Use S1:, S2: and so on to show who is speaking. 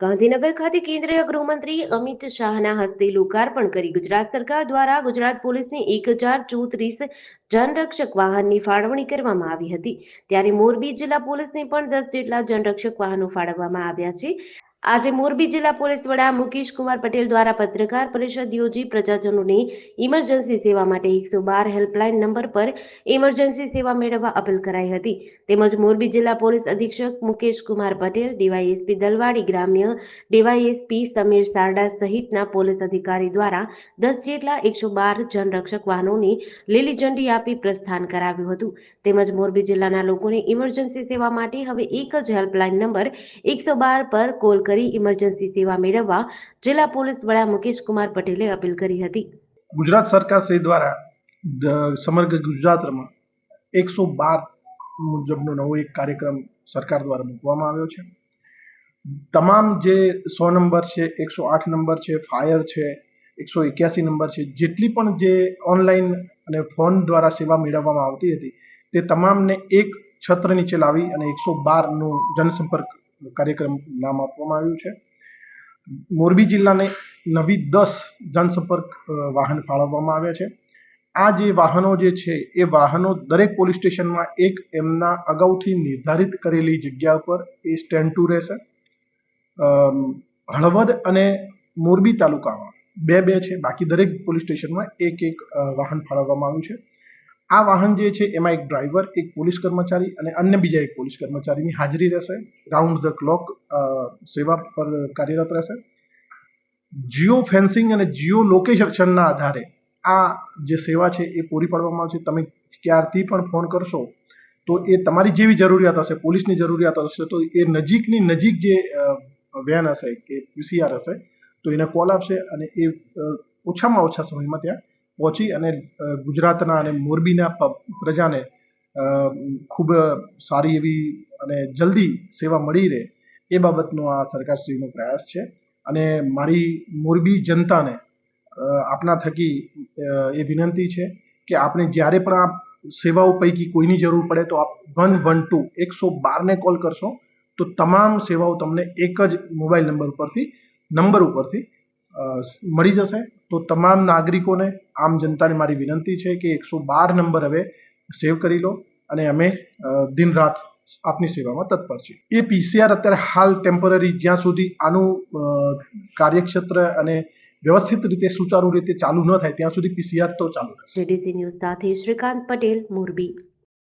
S1: ગાંધીનગર ખાતે કેન્દ્રીય ગૃહમંત્રી અમિત શાહના હસ્તે લોકાર્પણ કરી ગુજરાત સરકાર દ્વારા ગુજરાત પોલીસને 1034 જનરક્ષક વાહનની ફાળવણી કરવામાં આવી હતી। ત્યારે મોરબી જિલ્લા પોલીસને પણ 10 જેટલા જનરક્ષક વાહનો ફાળવવામાં આવ્યા છે। આજે મોરબી જિલ્લા પોલીસ વડા મુકેશ કુમાર પટેલ દ્વારા પત્રકાર પરિષદ યોજી પ્રજાજનોને ઇમરજન્સી સેવા માટે 112 હેલ્પલાઇન નંબર પર ઇમરજન્સી સેવા મેળવવા અપીલ કરાઈ હતી। તેમજ મોરબી જિલ્લા પોલીસ અધિક્ષક મુકેશ કુમાર પટેલ, ડીવાયએસપી દલવાડી ગ્રામ્ય, ડીવાયએસપી સમીર સારડા સહિતના પોલીસ અધિકારી દ્વારા 10 જેટલા 112 જનરક્ષક વાહનોને લીલી ઝંડી આપી પ્રસ્થાન કરાવ્યું હતું। તેમજ મોરબી જિલ્લાના લોકોને ઇમરજન્સી સેવા માટે હવે એક જ હેલ્પલાઇન નંબર 112 પર કોલ કરી ઇમરજન્સી સેવા મેળવવા જિલ્લા પોલીસ વડા મુકેશ કુમાર પટેલે અપીલ કરી હતી।
S2: ગુજરાત સરકાર શ્રી દ્વારા સમગ્ર ગુજરાતમાં 112 મુજબનો નવો એક કાર્યક્રમ સરકાર દ્વારા મૂકવામાં આવ્યો છે। તમામ જે 100 નંબર છે, 108 નંબર છે, ફાયર છે, 181 નંબર છે, જેટલી પણ જે ઓનલાઈન અને ફોન દ્વારા સેવા મેળવવામાં આવતી હતી તે તમામને એક છત્ર નીચે લાવી અને 112નું જનસંપર્ક કાર્યક્રમ નામ આપવામાં આવ્યું છે। મોરબી જિલ્લાને નવી 10 જનસંપર્ક વાહન ફાળવવામાં આવ્યા છે। આ જે વાહનો જે છે એ વાહનો દરેક પોલીસ સ્ટેશનમાં એક એમના અગાઉથી નિર્ધારિત કરેલી જગ્યા ઉપર એ સ્ટેન્ડ ટુ રહેશે। હળવદ અને મોરબી તાલુકામાં બે છે, બાકી દરેક પોલીસ સ્ટેશનમાં એક વાહન ફાળવવામાં આવ્યું છે। આ વાહન જે છે એમાં એક ડ્રાઈવર, એક પોલીસ કર્મચારી અને અન્ય બીજા એક પોલીસ કર્મચારીની હાજરી રહેશે। રાઉન્ડ ધ ક્લોક સેવા પર કાર્યરત રહેશે। જીઓ ફેન્સિંગ અને જીઓ લોકેશનના આધારે આ જે સેવા છે એ પૂરી પાડવામાં આવશે। તમે ક્યારથી પણ ફોન કરશો તો એ તમારી જેવી જરૂરિયાત હશે, પોલીસની જરૂરિયાત હશે, તો એ નજીકની નજીક જે વેન હશે કે પીસીઆર હશે તો એને કોલ આપશે અને એ ઓછામાં ઓછા સમયમાં ત્યાં પહોંચી અને ગુજરાતના અને મોરબીના પ્રજાને ખૂબ સારી એવી અને જલ્દી સેવા મળી રહે એ બાબતનો આ સરકારશ્રીનો પ્રયાસ છે। અને મારી મોરબી જનતાને આપના થકી એ વિનંતી છે કે આપણે જ્યારે પણ આ સેવાઓ પૈકી કોઈની જરૂર પડે તો આપ 112 112ને કોલ કરશો તો તમામ સેવાઓ તમને એક જ મોબાઈલ નંબર ઉપરથી મળી જશે। તો તમામ નાગરિકોને, આમ જનતાને મારી વિનંતી છે કે 112 નંબર હવે સેવ કરી લો અને અમે દિન રાત આપની સેવામાં તત્પર છીએ। એ પીસીઆર અત્યારે હાલ ટેમ્પરરી જ્યાં સુધી આનું કાર્યક્ષેત્ર અને વ્યવસ્થિત રીતે સુચારુ રીતે ચાલુ ન થાય ત્યાં સુધી પીસીઆર તો ચાલુ રહેશે।
S1: જેડીસી ન્યૂઝ સાથે શ્રીકાંત પટેલ, મોરબી।